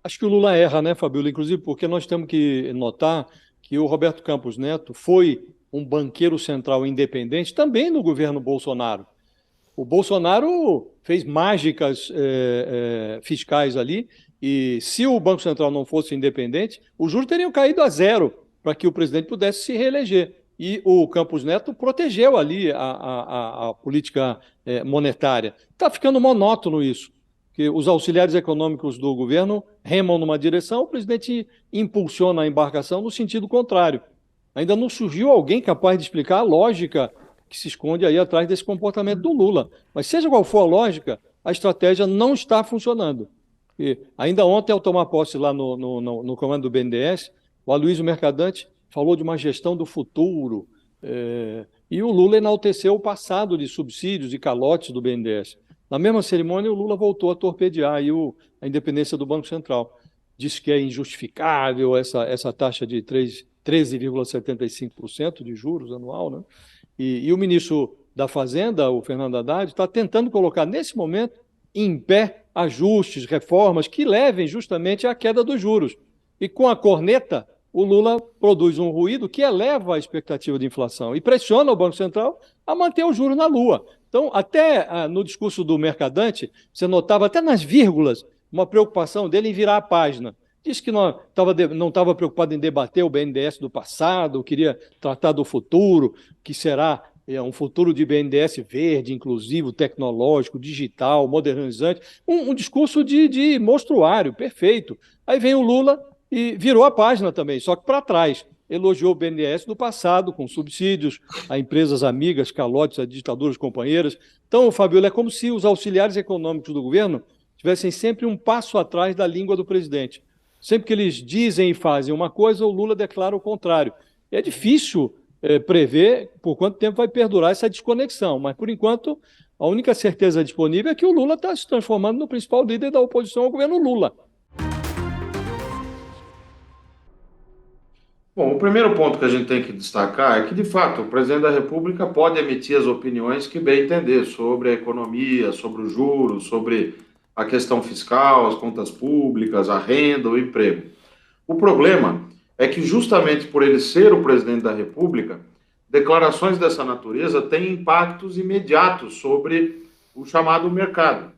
Acho que o Lula erra, né, Fabíola? Inclusive porque nós temos que notar que o Roberto Campos Neto foi um banqueiro central independente também no governo Bolsonaro. O Bolsonaro fez mágicas fiscais ali, e se o Banco Central não fosse independente, os juros teriam caído a zero para que o presidente pudesse se reeleger. E o Campos Neto protegeu ali a política monetária. Está ficando monótono isso, que os auxiliares econômicos do governo remam numa direção, o presidente impulsiona a embarcação no sentido contrário. Ainda não surgiu alguém capaz de explicar a lógica que se esconde aí atrás desse comportamento do Lula. Mas seja qual for a lógica, a estratégia não está funcionando. E ainda ontem, ao tomar posse lá no comando do BNDES, o Aloysio Mercadante falou de uma gestão do futuro, e o Lula enalteceu o passado de subsídios e calotes do BNDES. Na mesma cerimônia, o Lula voltou a torpedear aí a independência do Banco Central. Disse que é injustificável essa taxa de 13,75% de juros anual, né? E o ministro da Fazenda, o Fernando Haddad, está tentando colocar, nesse momento, em pé ajustes, reformas que levem justamente à queda dos juros. E com a corneta, o Lula produz um ruído que eleva a expectativa de inflação e pressiona o Banco Central a manter o juro na lua. Então, até no discurso do Mercadante, você notava até nas vírgulas uma preocupação dele em virar a página. Disse que não estava preocupado em debater o BNDES do passado, queria tratar do futuro, que será um futuro de BNDES verde, inclusivo, tecnológico, digital, modernizante. Um discurso de monstruário, perfeito. Aí vem o Lula e virou a página também, só que para trás. Elogiou o BNDES do passado, com subsídios a empresas amigas, calotes, a ditaduras companheiras. Então, Fabiola, é como se os auxiliares econômicos do governo tivessem sempre um passo atrás da língua do presidente. Sempre que eles dizem e fazem uma coisa, o Lula declara o contrário. É difícil prever por quanto tempo vai perdurar essa desconexão, mas, por enquanto, a única certeza disponível é que o Lula está se transformando no principal líder da oposição ao governo Lula. Bom, o primeiro ponto que a gente tem que destacar é que, de fato, o presidente da República pode emitir as opiniões que bem entender sobre a economia, sobre os juros, sobre a questão fiscal, as contas públicas, a renda, o emprego. O problema é que, justamente por ele ser o presidente da República, declarações dessa natureza têm impactos imediatos sobre o chamado mercado.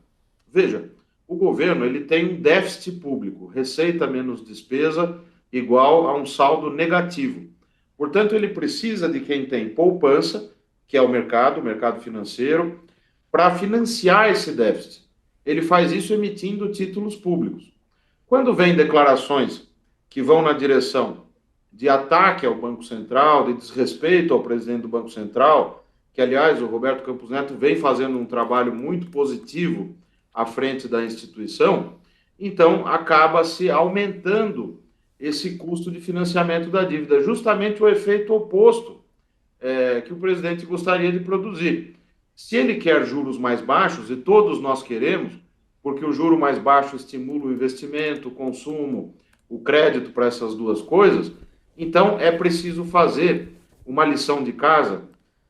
Veja, o governo ele tem um déficit público, receita menos despesa, igual a um saldo negativo. Portanto, ele precisa de quem tem poupança, que é o mercado financeiro, para financiar esse déficit. Ele faz isso emitindo títulos públicos. Quando vem declarações que vão na direção de ataque ao Banco Central, de desrespeito ao presidente do Banco Central, que, aliás, o Roberto Campos Neto vem fazendo um trabalho muito positivo à frente da instituição, então acaba se aumentando esse custo de financiamento da dívida, justamente o efeito oposto que o presidente gostaria de produzir. Se ele quer juros mais baixos, e todos nós queremos, porque o juro mais baixo estimula o investimento, o consumo, o crédito para essas duas coisas, então é preciso fazer uma lição de casa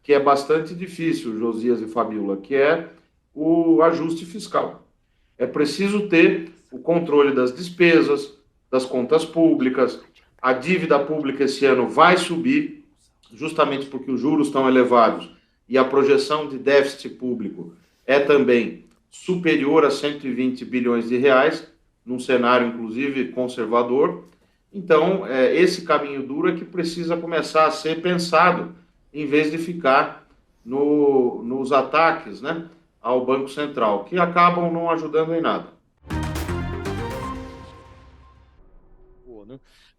que é bastante difícil, Josias e Fabiola, que é o ajuste fiscal. É preciso ter o controle das despesas, das contas públicas. A dívida pública esse ano vai subir, justamente porque os juros estão elevados e a projeção de déficit público é também superior a 120 bilhões de reais, num cenário, inclusive, conservador. Então, esse caminho duro é que precisa começar a ser pensado, em vez de ficar nos ataques, né, ao Banco Central, que acabam não ajudando em nada.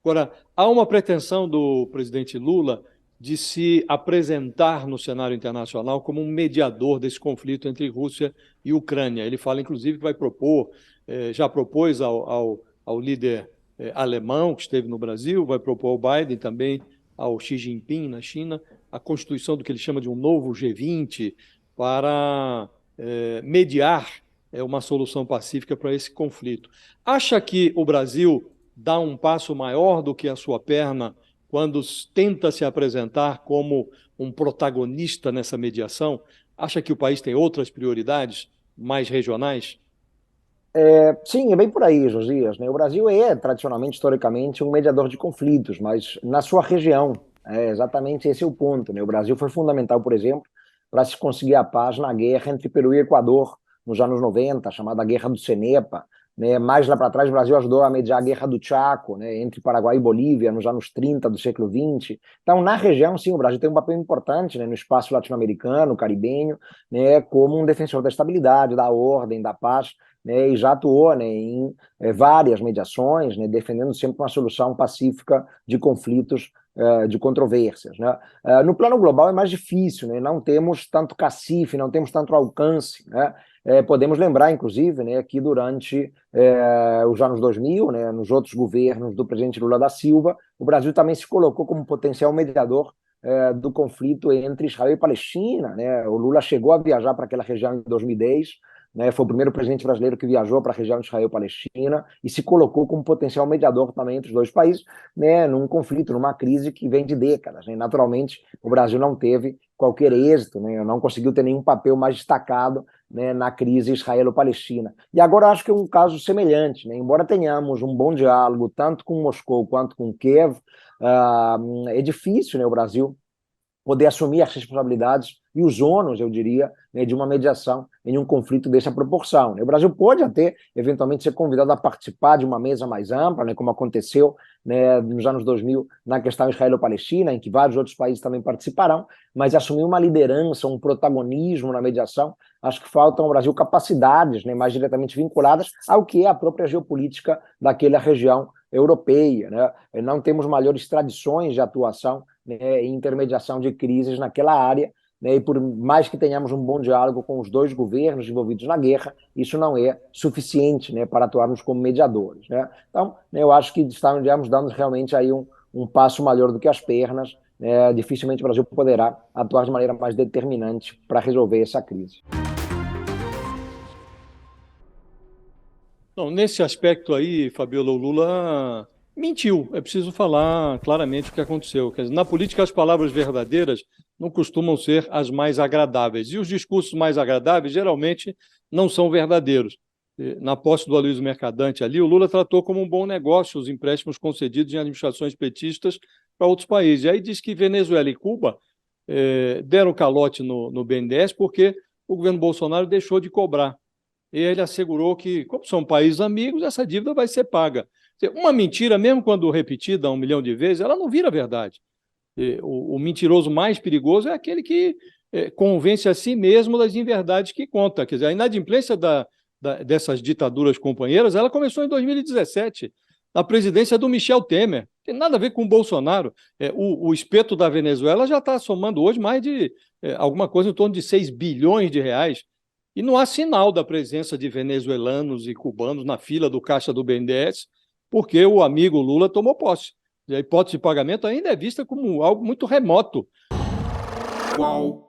Agora, há uma pretensão do presidente Lula de se apresentar no cenário internacional como um mediador desse conflito entre Rússia e Ucrânia. Ele fala, inclusive, que vai propor, já propôs ao líder alemão que esteve no Brasil, vai propor ao Biden também, ao Xi Jinping na China, a constituição do que ele chama de um novo G20 para mediar uma solução pacífica para esse conflito. Acha que o Brasil dá um passo maior do que a sua perna quando tenta se apresentar como um protagonista nessa mediação? Acha que o país tem outras prioridades mais regionais? Sim, é bem por aí, Josias, né? O Brasil é, tradicionalmente, historicamente, um mediador de conflitos, mas na sua região. É exatamente esse é o ponto, né? O Brasil foi fundamental, por exemplo, para se conseguir a paz na guerra entre Peru e Equador, nos anos 90, chamada Guerra do Cenepa. Né? Mais lá para trás, o Brasil ajudou a mediar a Guerra do Chaco, né? Entre Paraguai e Bolívia, nos anos 30 do século XX. Então, na região, sim, o Brasil tem um papel importante, né? No espaço latino-americano, caribenho, né? Como um defensor da estabilidade, da ordem, da paz, né, e já atuou, né, em várias mediações, né, defendendo sempre uma solução pacífica de conflitos, de controvérsias. Né. No plano global é mais difícil, né, não temos tanto cacife, não temos tanto alcance. Né. Podemos lembrar, inclusive, né, que durante os anos 2000, né, nos outros governos do presidente Lula da Silva, o Brasil também se colocou como potencial mediador do conflito entre Israel e Palestina. Né. O Lula chegou a viajar para aquela região em 2010, né, foi o primeiro presidente brasileiro que viajou para a região de Israel-Palestina e se colocou como potencial mediador também entre os dois países, né, num conflito, numa crise que vem de décadas. Né. Naturalmente, o Brasil não teve qualquer êxito, né, não conseguiu ter nenhum papel mais destacado, né, na crise israelo-palestina. E agora acho que é um caso semelhante. Né, embora tenhamos um bom diálogo tanto com Moscou quanto com Kiev, é difícil, né, o Brasil poder assumir as responsabilidades e os ônus, eu diria, né, de uma mediação em um conflito dessa proporção. Né. O Brasil pode até, eventualmente, ser convidado a participar de uma mesa mais ampla, né, como aconteceu, né, nos anos 2000 na questão israelo-palestina, em que vários outros países também participarão, mas assumir uma liderança, um protagonismo na mediação, acho que faltam ao Brasil capacidades, né, mais diretamente vinculadas ao que é a própria geopolítica daquela região europeia. Né. Não temos maiores tradições de atuação, né, e intermediação de crises naquela área, né, e por mais que tenhamos um bom diálogo com os dois governos envolvidos na guerra, isso não é suficiente, né, para atuarmos como mediadores. Né. Então, né, eu acho que estamos dando realmente aí um passo maior do que as pernas. Né, dificilmente o Brasil poderá atuar de maneira mais determinante para resolver essa crise. Não, nesse aspecto aí, Fabiola, o Lula mentiu. É preciso falar claramente o que aconteceu. Quer dizer, na política, as palavras verdadeiras não costumam ser as mais agradáveis. E os discursos mais agradáveis, geralmente, não são verdadeiros. Na posse do Aloysio Mercadante ali, o Lula tratou como um bom negócio os empréstimos concedidos em administrações petistas para outros países. E aí diz que Venezuela e Cuba deram calote no BNDES porque o governo Bolsonaro deixou de cobrar. E ele assegurou que, como são países amigos, essa dívida vai ser paga. Uma mentira, mesmo quando repetida 1 milhão de vezes, ela não vira verdade. O mentiroso mais perigoso é aquele que convence a si mesmo das inverdades que conta. Quer dizer, a inadimplência dessas ditaduras companheiras, ela começou em 2017, na presidência do Michel Temer. Não tem nada a ver com o Bolsonaro. O espeto da Venezuela já está somando hoje mais de alguma coisa em torno de 6 bilhões de reais. E não há sinal da presença de venezuelanos e cubanos na fila do caixa do BNDES, porque o amigo Lula tomou posse. E a hipótese de pagamento ainda é vista como algo muito remoto. Qual